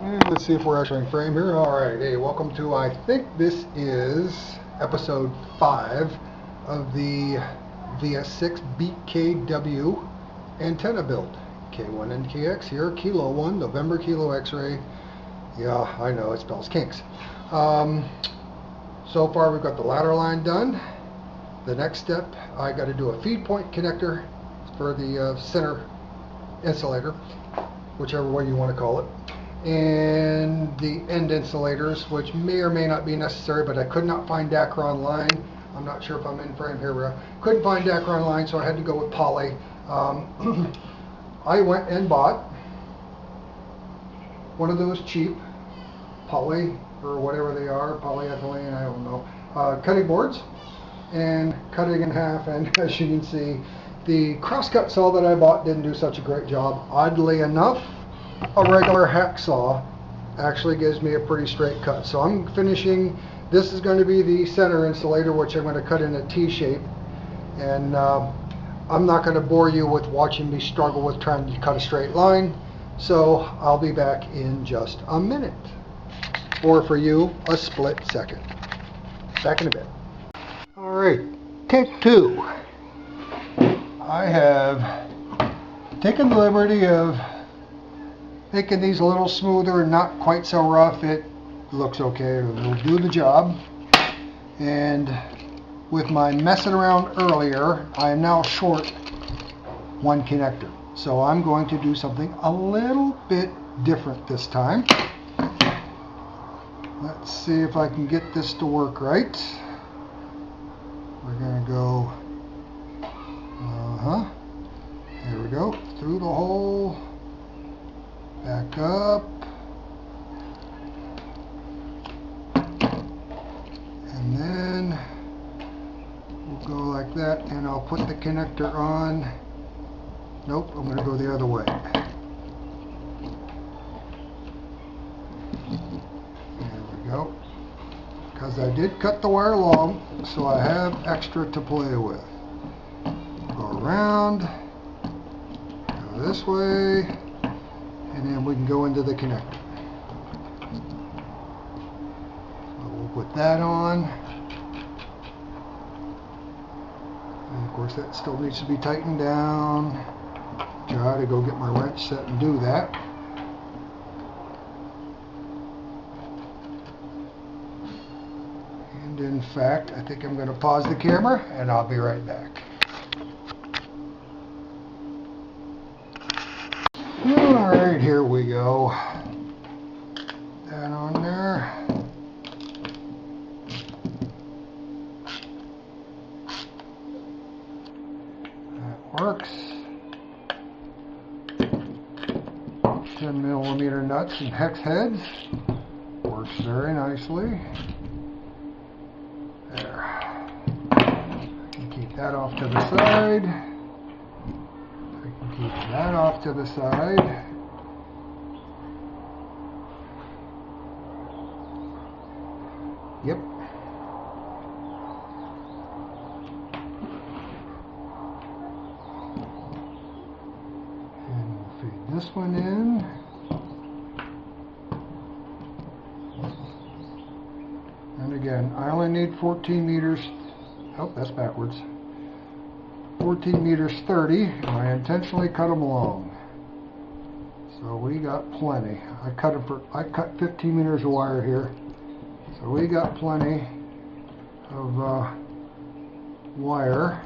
And let's see if we're actually in frame here. Alright, hey, welcome to, I think this is episode 5 of the ZS6BKW Antenna build. K1 NKX here, Kilo 1, November Kilo X-ray. Yeah, I know, it spells kinks. So far we've got the ladder line done. The next step, I got to do a feed point connector for the center insulator, whichever way you want to call it, and the end insulators, which may or may not be necessary, but I could not find Dacron line. I'm not sure if I'm in frame here, but I couldn't find Dacron line, so I had to go with poly. I went and bought one of those cheap poly, or whatever they are, polyethylene, I don't know, cutting boards, and cut it in half, and as you can see, the crosscut saw that I bought didn't do such a great job. Oddly enough, a regular hacksaw actually gives me a pretty straight cut. So I'm finishing, this is going to be the center insulator, which I'm going to cut in a T shape, and I'm not going to bore you with watching me struggle with trying to cut a straight line, so I'll be back in just a minute, or for you, a split second. Back in a bit. Alright, take two. I have taken the liberty of making these a little smoother and not quite so rough. It looks okay, it will do the job. And with my messing around earlier, I am now short one connector. So I'm going to do something a little bit different this time. Let's see if I can get this to work right. We're going to go, there we go, through the hole, back up, and then we'll go like that, and I'll put the connector on. Nope, I'm going to go the other way. There we go. Because I did cut the wire long, so I have extra to play with. Go around, go this way, and then we can go into the connector. So we'll put that on. And of course that still needs to be tightened down. Try to go get my wrench set and do that. And in fact, I think I'm going to pause the camera and I'll be right back. Alright, here we go. That on there. That works. 10mm nuts and hex heads. Works very nicely. There. Keep that off to the side. Keep that off to the side. Yep. And we'll feed this one in. And again, I only need 14 meters. Oh, that's backwards. 14 meters 30, and I intentionally cut them long. So we got plenty. I cut 15 meters of wire here. So we got plenty of wire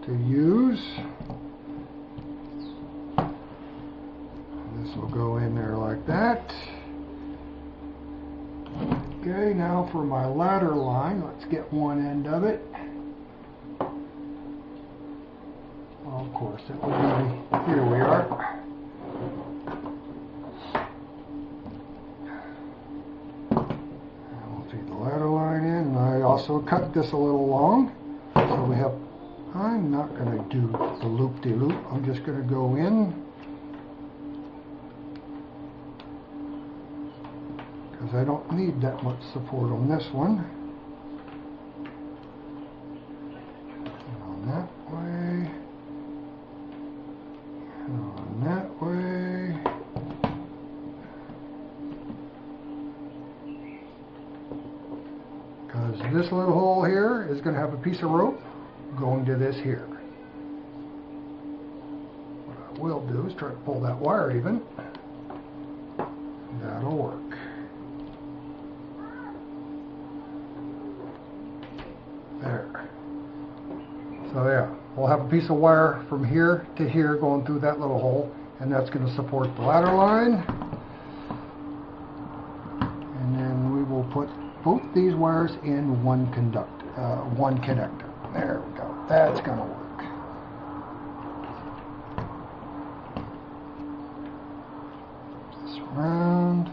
to use. This will go in there like that. Okay, now for my ladder line, let's get one end of it. Well, of course, it will be, here we are. And we'll feed the ladder line in, and I also cut this a little long. So we have, I'm not going to do the loop-de-loop, I'm just going to go in. Because I don't need that much support on this one. And on that way. And on that way. is this little hole here is going to have a piece of rope going to this here. What I will do is try to pull that wire even. That'll work. There. So yeah, we'll have a piece of wire from here to here going through that little hole, and that's going to support the ladder line. And then we will put both these wires in one connector. There we go. That's going to work. This around.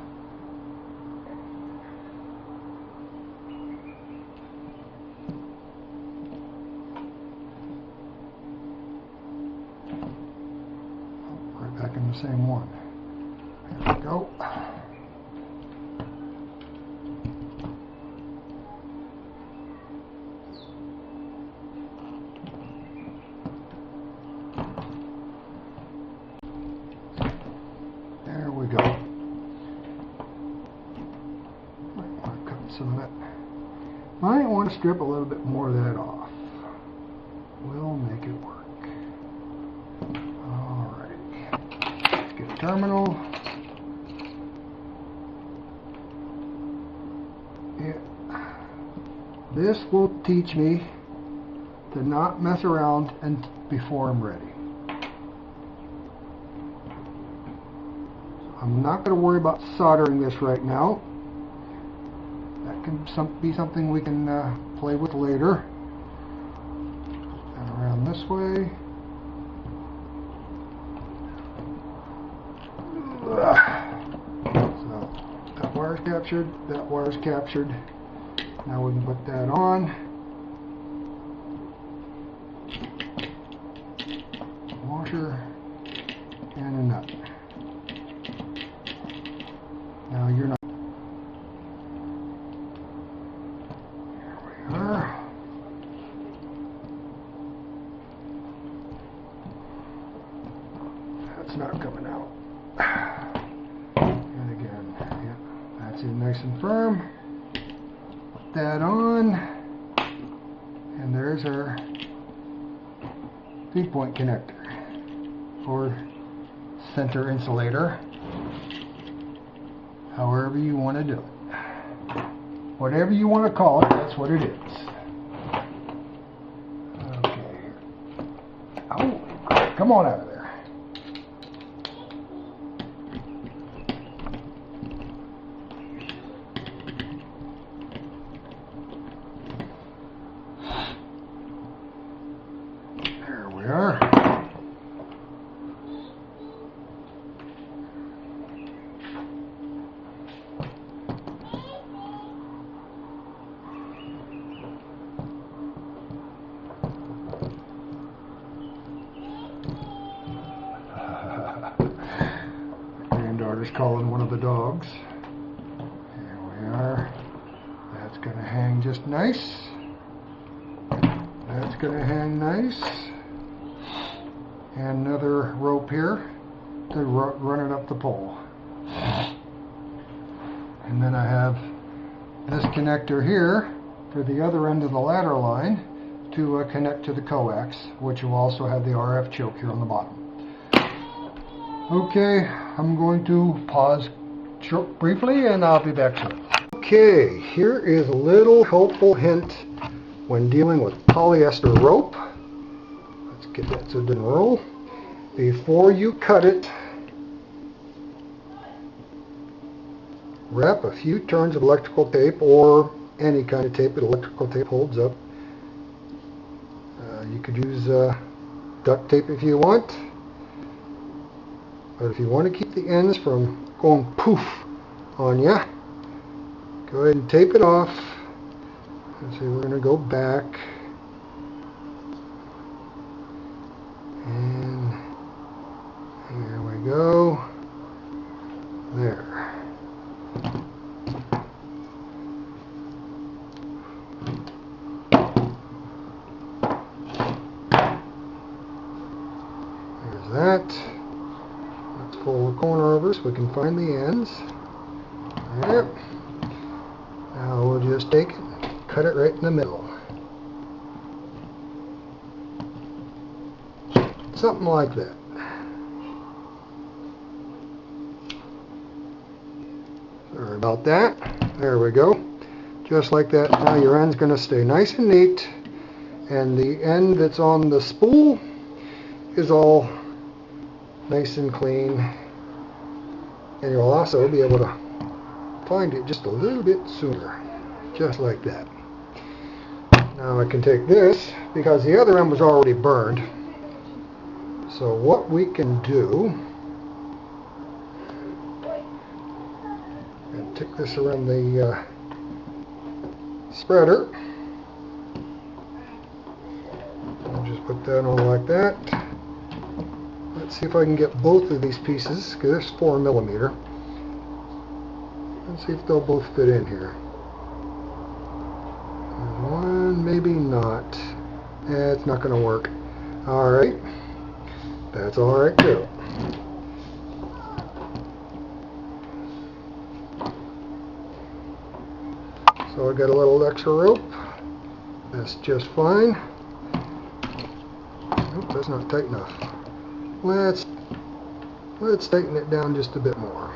Right back in the same one. There we go. There we go. Might want to cut some of that. Might want to strip a little bit more of that off. We'll make it work. Alrighty. Let's get a terminal. Yeah. This will teach me to not mess around and before I'm ready. I'm not going to worry about soldering this right now. That can be something we can play with later. And around this way. So that wire's captured, that wire's captured. Now we can put that on. Washer and a nut. Now you're not. Here we are. That's not coming out. And again, yeah, that's in nice and firm. Put that on. And there's our feed point connector or center insulator. However you want to do it. Whatever you want to call it, that's what it is. Okay. Oh, come on out of there. There we are. Granddaughter's calling one of the dogs. Here we are. That's going to hang just nice. That's going to hang nice. And another rope here to run it up the pole. And then I have this connector here for the other end of the ladder line to connect to the coax, which will also have the RF choke here on the bottom. Okay, I'm going to pause briefly and I'll be back to it. Okay, here is a little helpful hint when dealing with polyester rope. Let's get that so it doesn't roll. Before you cut it, wrap a few turns of electrical tape or any kind of tape that electrical tape holds up. You could use duct tape if you want. But if you want to keep the ends from going poof on you, go ahead and tape it off. Let's see, we're going to go back. And here we go. There. There's that. Pull the corner over so we can find the ends. There. Now we'll just take it, cut it right in the middle. Something like that. Sorry about that. There we go. Just like that. Now your end's going to stay nice and neat, and the end that's on the spool is all nice and clean, and you'll also be able to find it just a little bit sooner, just like that. Now I can take this, because the other end was already burned, so what we can do, and take this around the spreader, I'll just put that on like that. Let's see if I can get both of these pieces, because this is 4mm. Let's see if they'll both fit in here. One, maybe not. It's not going to work. Alright. That's alright too. So I got a little extra rope. That's just fine. Nope, that's not tight enough. Let's tighten it down just a bit more.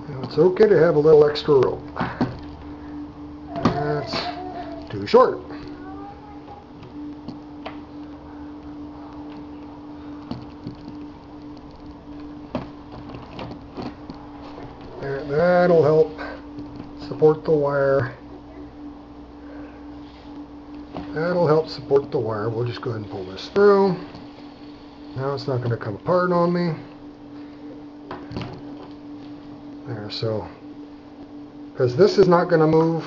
Now it's okay to have a little extra rope. That's too short. There, that'll help support the wire. That'll help support the wire. We'll just go ahead and pull this through. Now it's not going to come apart on me. There, so, because this is not going to move,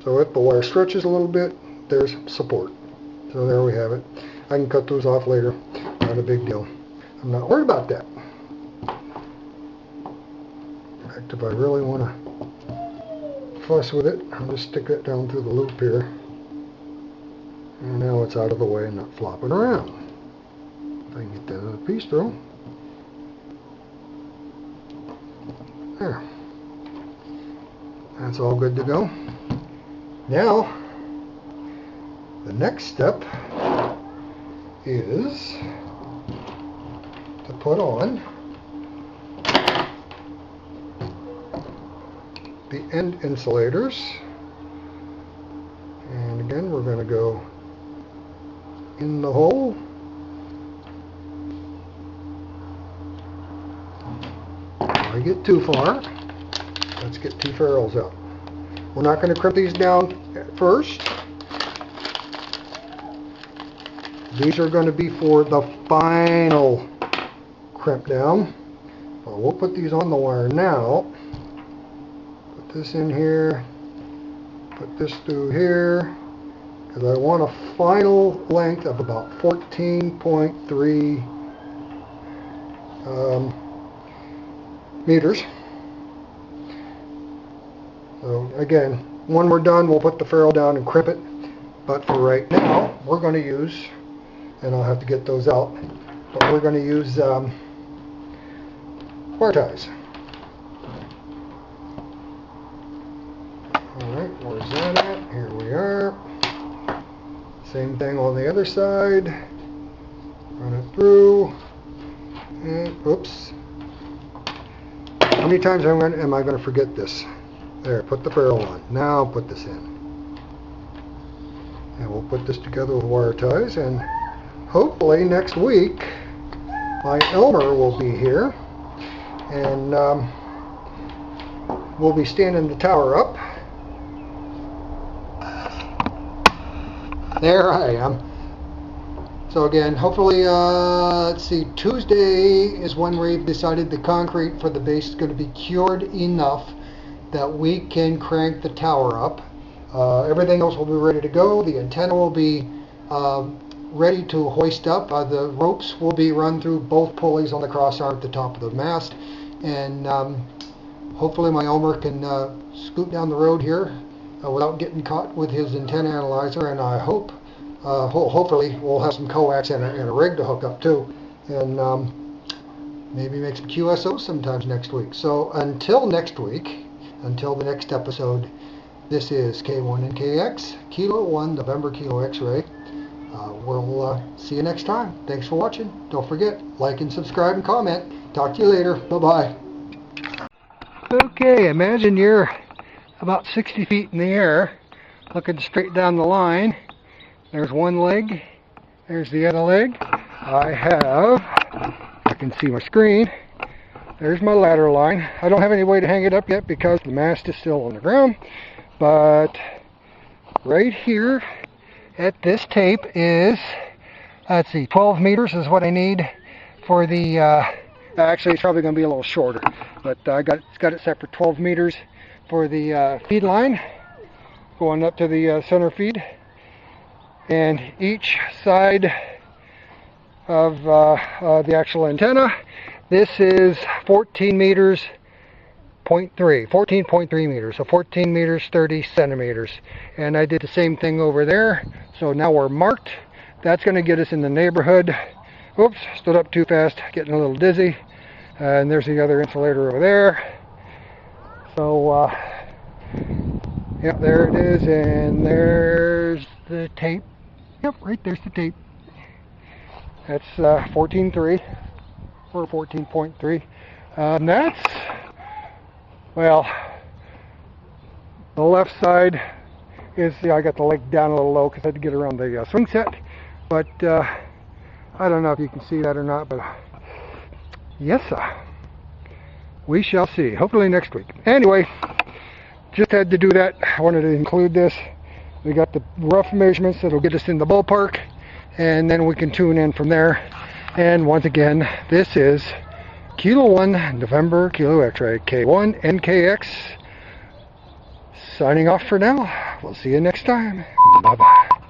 so if the wire stretches a little bit, there's support. So there we have it. I can cut those off later. Not a big deal. I'm not worried about that. In fact, if I really want to fuss with it, I'll just stick it down through the loop here. And now it's out of the way and not flopping around. If I can get that other piece through. There. That's all good to go. Now, the next step is to put on the end insulators. And again, we're going to go in the hole. Before I get too far, let's get two ferrules out. We're not going to crimp these down at first. These are going to be for the final crimp down. But we'll put these on the wire now. Put this in here. Put this through here. Because I want a final length of about 14.3 meters. So again, when we're done, we'll put the ferrule down and crimp it. But for right now, we're going to use, and I'll have to get those out, but we're going to use wire ties. Alright, where's that at? Here we are. Same thing on the other side. Run it through. And, oops. How many times am I going to forget this? There, put the ferrule on. Now put this in. And we'll put this together with wire ties, and hopefully next week my Elmer will be here, and we'll be standing the tower up. There I am. So again, hopefully, let's see, Tuesday is when we've decided the concrete for the base is going to be cured enough that we can crank the tower up. Everything else will be ready to go. The antenna will be ready to hoist up. The ropes will be run through both pulleys on the crossarm at the top of the mast. And hopefully my Elmer can scoot down the road here without getting caught with his antenna analyzer. And I hope, hopefully we'll have some coax and a rig to hook up too. And Maybe make some QSO sometimes next week. So until next week, until the next episode, this is K1 and KX, Kilo 1, November Kilo X-Ray. We'll see you next time. Thanks for watching. Don't forget, like and subscribe and comment. Talk to you later. Bye-bye. Okay, imagine you're about 60 feet in the air, looking straight down the line. There's one leg. There's the other leg. I can see my screen. There's my ladder line. I don't have any way to hang it up yet because the mast is still on the ground. But right here at this tape is, let's see, 12 meters is what I need for the, actually it's probably going to be a little shorter, but I got it set for 12 meters for the feed line going up to the center feed. And each side of the actual antenna, this is 14 meters, 14.3 meters, so 14 meters, 30 centimeters. And I did the same thing over there, so now we're marked. That's going to get us in the neighborhood. Oops, stood up too fast, getting a little dizzy. And there's the other insulator over there. So, yep, there it is, and there's the tape. Yep, right there's the tape. That's 14.3 or 14.3. That's, well, the left side is, I got the leg down a little low because I had to get around the swing set. But I don't know if you can see that or not, but yes, sir. We shall see. Hopefully next week. Anyway, just had to do that. I wanted to include this. We got the rough measurements that'll get us in the ballpark, and then we can tune in from there. And once again, this is Kilo 1, November Kilo X-Ray, K1 and KX. Signing off for now. We'll see you next time. Bye-bye.